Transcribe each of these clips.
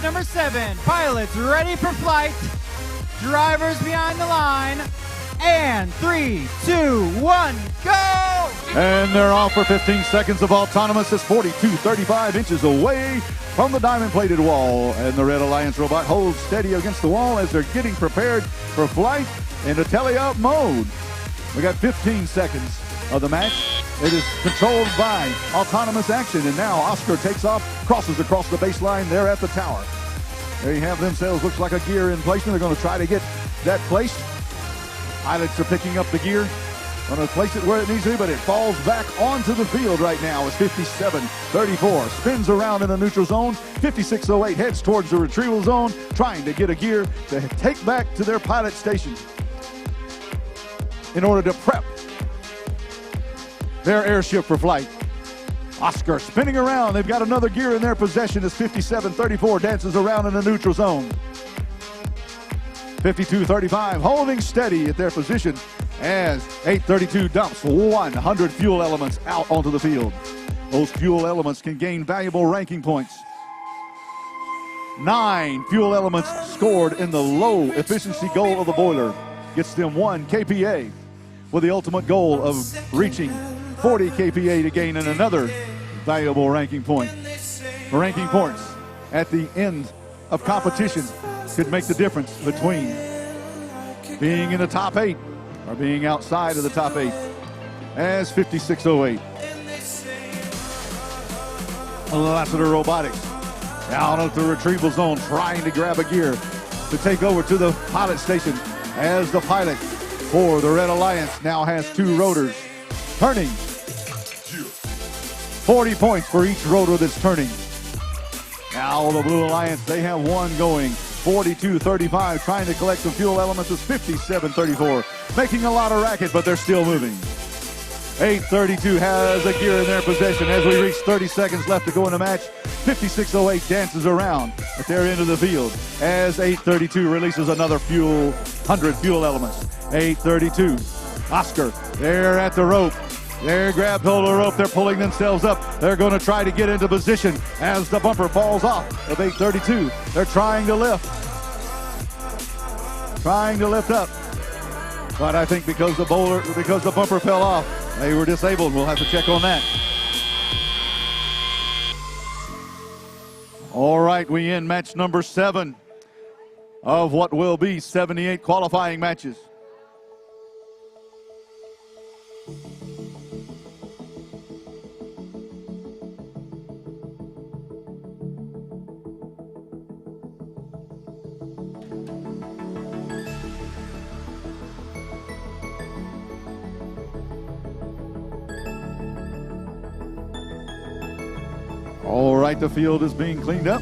number 7. Pilots ready for flight. Drivers behind the line. And 3, 2, 1, go! And they're off for 15 seconds of autonomous. It's 42-35 inches away from the diamond-plated wall. And the Red Alliance robot holds steady against the wall as they're getting prepared for flight into tele-up mode. We got 15 seconds of the match. It is controlled by autonomous action. And now Oscar takes off, crosses across the baseline there at the tower. There you have themselves. Looks like a gear in placement. They're going to try to get that placed. Pilots are picking up the gear. Going to place it where it needs to be, but it falls back onto the field right now. It's 57-34. Spins around in the neutral zone. 56-08 heads towards the retrieval zone, trying to get a gear to take back to their pilot station in order to prep their airship for flight. Oscar spinning around. They've got another gear in their possession as 57-34 dances around in the neutral zone. 52-35 holding steady at their position as 832 dumps 100 fuel elements out onto the field. Those fuel elements can gain valuable ranking points. 9 fuel elements scored in the low efficiency goal of the boiler gets them 1 KPA, with the ultimate goal of reaching 40 KPA to gain in another valuable ranking point. Ranking points at the end of competition could make the difference between being in the top 8 or being outside of the top 8 as 56-08. Lassiter Robotics down at the retrieval zone trying to grab a gear to take over to the pilot station as the pilot for the Red Alliance now has 2 rotors turning. 40 points for each rotor that's turning. Now the Blue Alliance, they have 1 going. 42-35, trying to collect some fuel elements is 57-34. Making a lot of racket, but they're still moving. 832 has a gear in their possession as we reach 30 seconds left to go in the match. 56-08 dances around at their end of the field as 832 releases another 100 fuel elements. 832, Oscar, they're at the rope. They're grabbed hold of the rope. They're pulling themselves up. They're going to try to get into position as the bumper falls off of 832. They're trying to lift. Trying to lift up. But I think because the bumper fell off, they were disabled. We'll have to check on that. All right, we end match number 7 of what will be 78 qualifying matches. All right, the field is being cleaned up.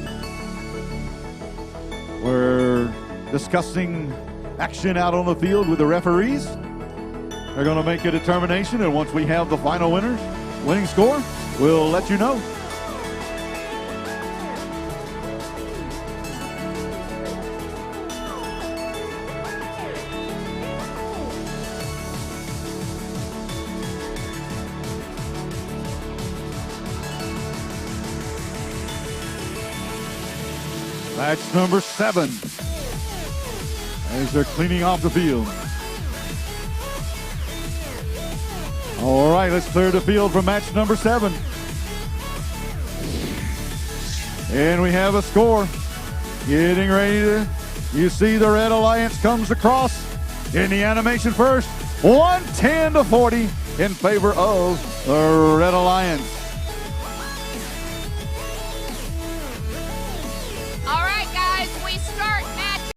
We're discussing action out on the field with the referees. They're going to make a determination, and once we have the final winning score, we'll let you know. Match number 7 as they're cleaning off the field. All right, let's clear the field for match number 7. And we have a score. Getting ready to, you see the Red Alliance comes across in the animation first. 110-40 in favor of the Red Alliance.